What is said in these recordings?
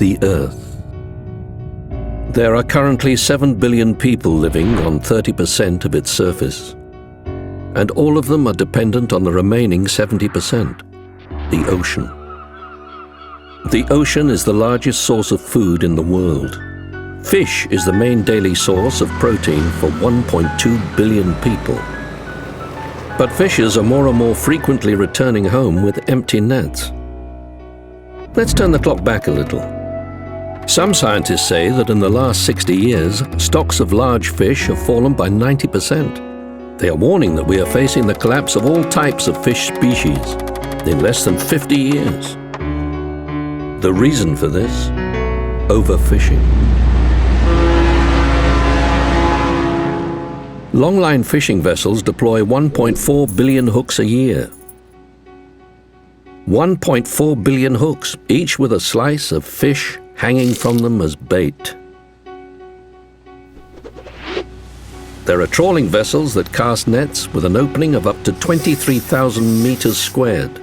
the Earth. There are currently 7 billion people living on 30% of its surface, and all of them are dependent on the remaining 70%, the ocean. The ocean is the largest source of food in the world. Fish is the main daily source of protein for 1.2 billion people. But fishers are more and more frequently returning home with empty nets. Let's turn the clock back a little. Some scientists say that in the last 60 years, stocks of large fish have fallen by 90%. They are warning that we are facing the collapse of all types of fish species in less than 50 years. The reason for this? Overfishing. Longline fishing vessels deploy 1.4 billion hooks a year. 1.4 billion hooks, each with a slice of fish hanging from them as bait. There are trawling vessels that cast nets with an opening of up to 23,000 meters squared,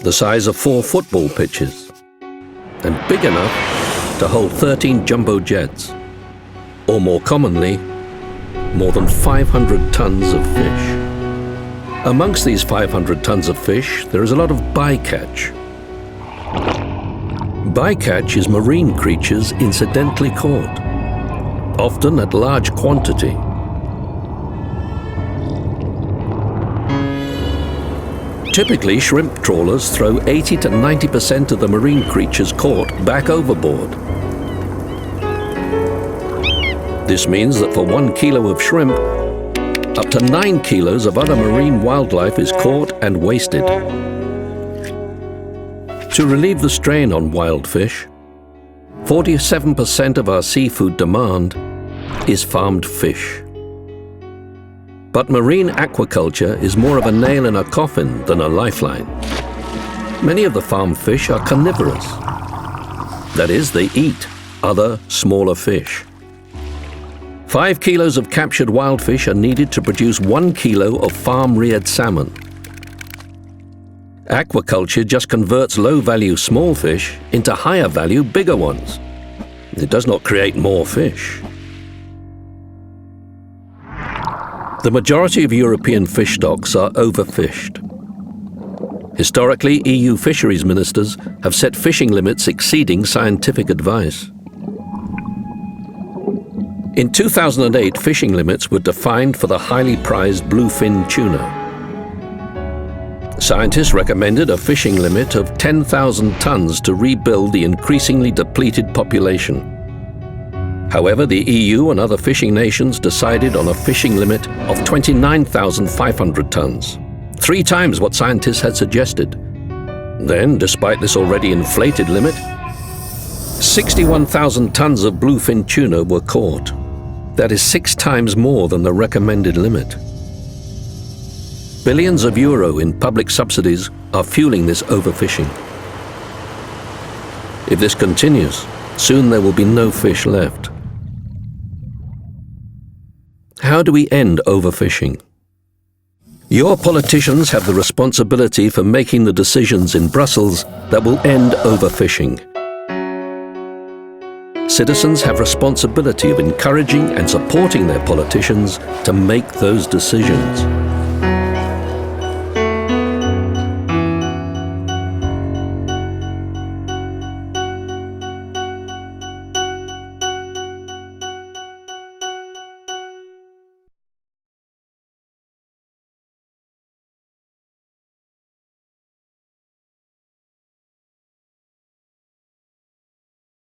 the size of 4 football pitches, and big enough to hold 13 jumbo jets, or more commonly, more than 500 tons of fish. Amongst these 500 tons of fish, there is a lot of bycatch. Bycatch is marine creatures incidentally caught, often at large quantity. Typically, shrimp trawlers throw 80 to 90% of the marine creatures caught back overboard. This means that for 1 kilo of shrimp, up to 9 kilos of other marine wildlife is caught and wasted. To relieve the strain on wild fish, 47% of our seafood demand is farmed fish. But marine aquaculture is more of a nail in a coffin than a lifeline. Many of the farmed fish are carnivorous. That is, they eat other, smaller fish. 5 kilos of captured wild fish are needed to produce 1 kilo of farm-reared salmon. Aquaculture just converts low-value small fish into higher-value bigger ones. It does not create more fish. The majority of European fish stocks are overfished. Historically, EU fisheries ministers have set fishing limits exceeding scientific advice. In 2008, fishing limits were defined for the highly prized bluefin tuna. Scientists recommended a fishing limit of 10,000 tons to rebuild the increasingly depleted population. However, the EU and other fishing nations decided on a fishing limit of 29,500 tons, 3 times what scientists had suggested. Then, despite this already inflated limit, 61,000 tons of bluefin tuna were caught. That is 6 times more than the recommended limit. Billions of euro in public subsidies are fueling this overfishing. If this continues, soon there will be no fish left. How do we end overfishing? Your politicians have the responsibility for making the decisions in Brussels that will end overfishing. Citizens have responsibility of encouraging and supporting their politicians to make those decisions.